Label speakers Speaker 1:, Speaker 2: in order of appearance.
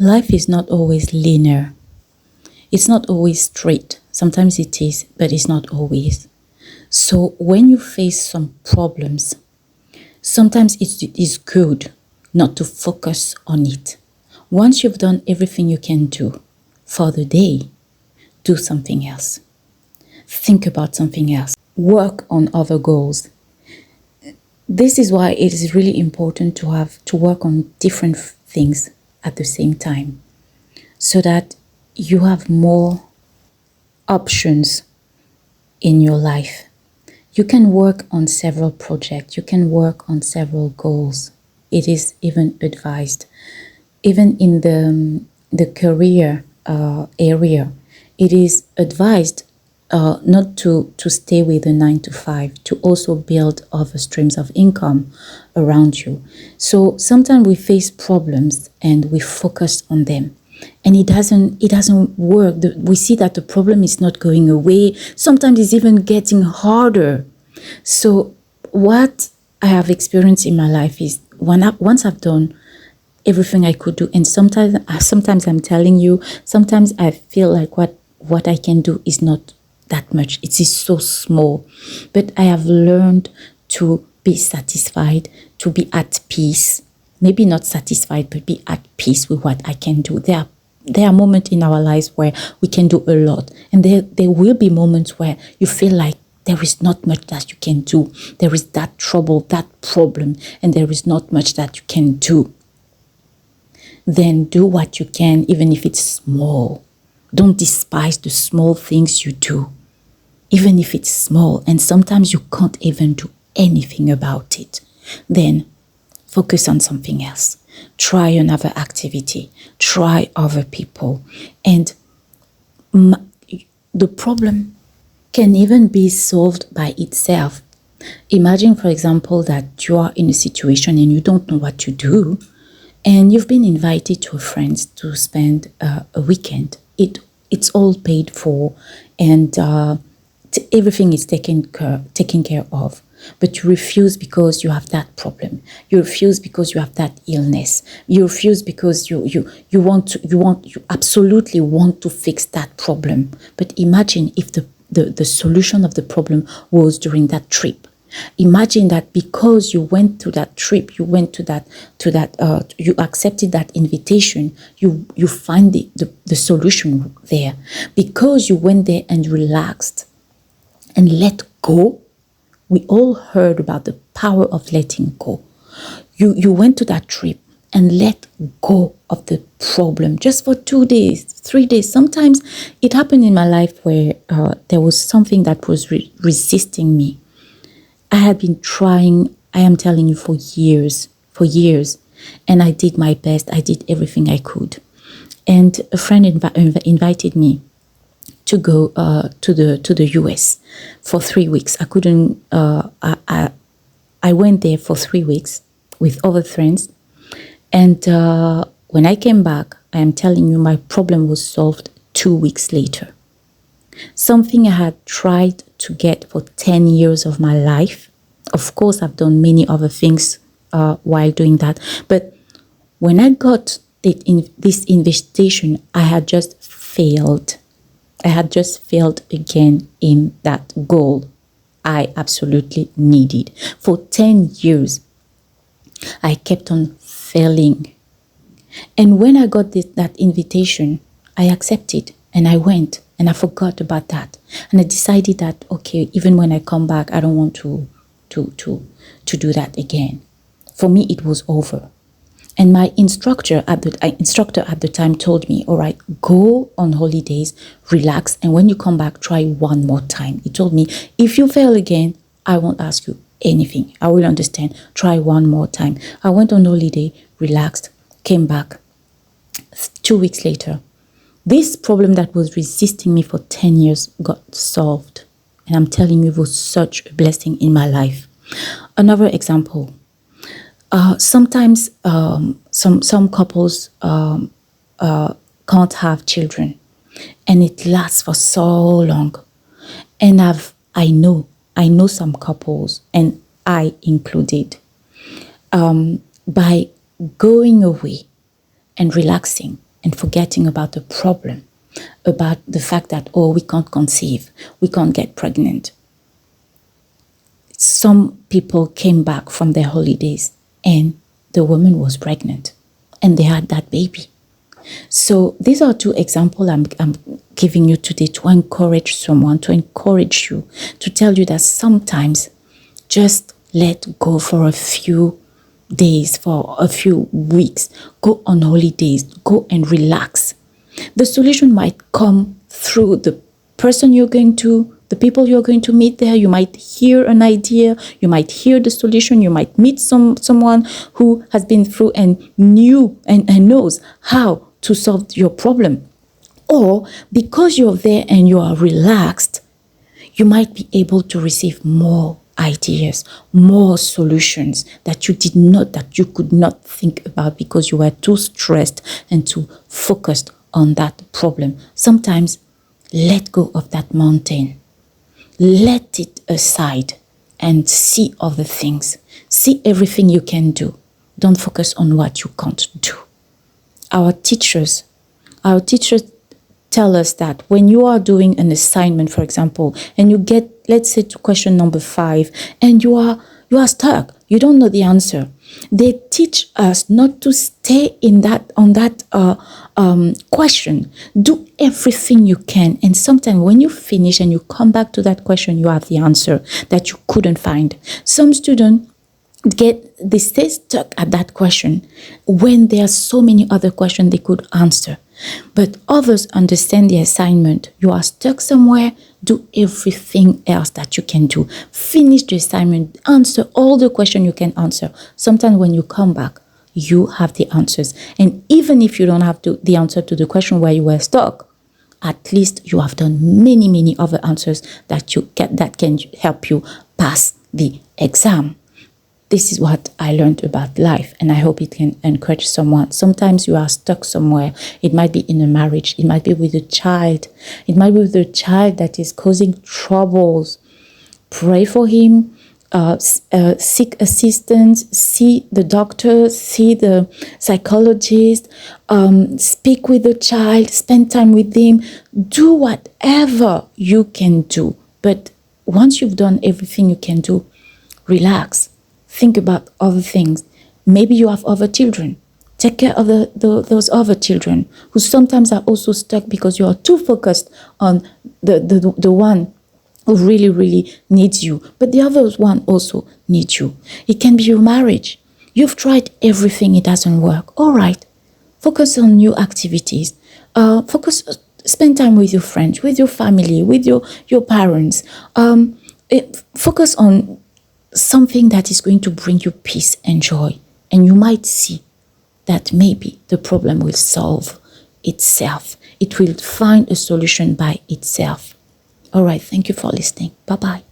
Speaker 1: Life is not always linear. It's not always straight. Sometimes it is, but it's not always. So when you face some problems, sometimes it is good not to focus on it. Once you've done everything you can do for the day, do something else. Think about something else. Work on other goals. This is why it is really important to work on different things at the same time, so that you have more options in your life. You can work on several projects. You can work on several goals. It is even advised. Even in the career area, it is advised not to stay with a 9 to 5, to also build other streams of income around you. So sometimes we face problems and we focus on them, and it doesn't work. We see that the problem is not going away. Sometimes it's even getting harder. So what I have experienced in my life is once I've done everything I could do, and sometimes I'm telling you, sometimes I feel like what I can do is not that much. It is so small, but I have learned to be satisfied, to be at peace. Maybe not satisfied, but be at peace with what I can do. There are moments in our lives where we can do a lot, and there will be moments where you feel like there is not much that you can do. There is that trouble, that problem, and there is not much that you can do. Then do what you can, even if it's small. Don't despise the small things you do, even if it's small, and sometimes you can't even do anything about it. Then focus on something else. Try another activity. Try other people. And the problem can even be solved by itself. Imagine, for example, that you are in a situation and you don't know what to do, and you've been invited to a friend's to spend a weekend. It's all paid for, and everything is taken care of. But you refuse because you have that problem. You refuse because you have that illness. You refuse because you absolutely want to fix that problem. But imagine if the solution of the problem was during that trip. Imagine that because you went to that trip, you accepted that invitation, you find the solution there. Because you went there and relaxed and let go. We all heard about the power of letting go. You went to that trip and let go of the problem just for 2 days, 3 days. Sometimes it happened in my life where there was something that was resisting me. I had been trying, I am telling you, for years, and I did my best. I did everything I could. And a friend invited me to go to the US for 3 weeks. I couldn't. I went there for 3 weeks with other friends, and when I came back, I am telling you, my problem was solved 2 weeks later. Something I had tried to get for 10 years of my life. Of course, I've done many other things while doing that, but when I got this invitation, I had just failed. I had just failed again in that goal I absolutely needed. For 10 years, I kept on failing. And when I got that invitation, I accepted and I went and I forgot about that. And I decided that, okay, even when I come back, I don't want to do that again. For me, it was over. And my instructor at the time told me, all right, go on holidays, relax, and when you come back, try one more time. He told me, if you fail again, I won't ask you anything. I will understand. Try one more time. I went on holiday, relaxed, came back. 2 weeks later, this problem that was resisting me for 10 years got solved. And I'm telling you, it was such a blessing in my life. Another example. Sometimes some couples can't have children, and it lasts for so long. And I know some couples, and I included, by going away and relaxing and forgetting about the problem, about the fact that, oh, we can't conceive, we can't get pregnant. Some people came back from their holidays and the woman was pregnant and they had that baby. So these are two examples I'm giving you today to encourage someone, to encourage you, to tell you that sometimes just let go for a few days, for a few weeks. Go on holidays, go and relax. The solution might come through the person you're going to, the people you're going to meet there. You might hear an idea, you might hear the solution, you might meet someone who has been through and knew and knows how to solve your problem. Or because you're there and you are relaxed, you might be able to receive more ideas, more solutions that you could not think about because you were too stressed and too focused on that problem. Sometimes let go of that mountain. Let it aside and see other things. See everything you can do. Don't focus on what you can't do. Our teachers tell us that when you are doing an assignment, for example, and you get, let's say, to question number 5, and you are stuck, you don't know the answer. They teach us not to stay on that question. Do everything you can, and sometimes when you finish and you come back to that question, you have the answer that you couldn't find. Some students they stay stuck at that question when there are so many other questions they could answer. But others understand the assignment. You are stuck somewhere, do everything else that you can do. Finish the assignment, answer all the questions you can answer. Sometimes when you come back, you have the answers. And even if you don't have the answer to the question where you were stuck, at least you have done many other answers that can help you pass the exam. This is what I learned about life, and I hope it can encourage someone. Sometimes you are stuck somewhere. It might be in a marriage. It might be with a child. It might be with a child that is causing troubles. Pray for him. Seek assistance. See the doctor. See the psychologist. Speak with the child. Spend time with him. Do whatever you can do. But once you've done everything you can do, relax. Think about other things. Maybe you have other children. Take care of those other children who sometimes are also stuck because you are too focused on the one who really needs you. But the other one also needs you. It can be your marriage. You've tried everything, it doesn't work. All right. Focus on new activities. Spend time with your friends, with your family, with your parents. Focus on something that is going to bring you peace and joy. And you might see that maybe the problem will solve itself. It will find a solution by itself. All right, thank you for listening. Bye-bye.